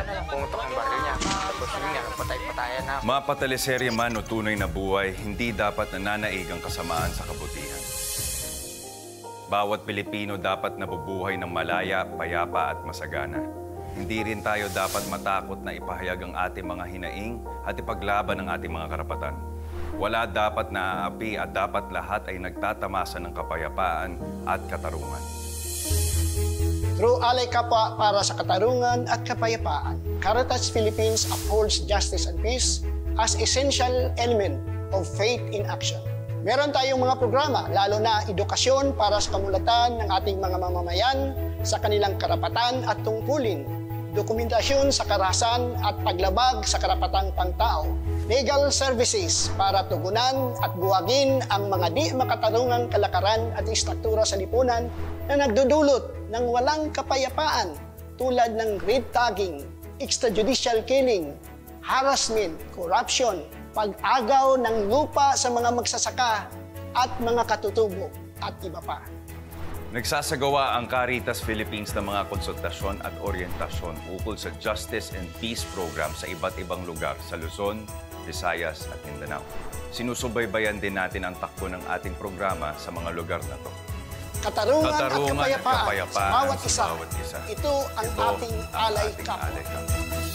Pumuntok ang baril niya. Tapos yun nga, patay-patayan na. Mapateleserye man o tunay na buhay, hindi dapat nananaig ang kasamaan sa kabutihan. Bawat Pilipino dapat nabubuhay ng malaya, payapa at masagana. Hindi rin tayo dapat matakot na ipahayag ang ating mga hinaing at ipaglaban ang ating mga karapatan. Wala dapat naaapi at dapat lahat ay nagtatamasa ng kapayapaan at katarungan. Through Alay Kapwa para sa Katarungan at Kapayapaan, Caritas Philippines upholds justice and peace as essential element of faith in action. Meron tayong mga programa, lalo na edukasyon para sa kamulatan ng ating mga mamamayan sa kanilang karapatan at tungkulin, dokumentasyon sa karahasan at paglabag sa karapatang pangtao, legal services para tugunan at buwagin ang mga di makatarungang kalakaran at istruktura sa lipunan na nagdudulot ng walang kapayapaan tulad ng red tagging, extrajudicial killing, harassment, corruption, pag-agaw ng lupa sa mga magsasaka at mga katutubo at iba pa. Nagsasagawa ang Caritas Philippines ng mga konsultasyon at orientasyon ukol sa Justice and Peace Program sa iba't ibang lugar sa Luzon, Visayas at Mindanao. Sinusubaybayan din natin ang takbo ng ating programa sa mga lugar na to. Katarungan at kapayapaan sa bawat isa. Ito Ito ang ating Alay Kapwa.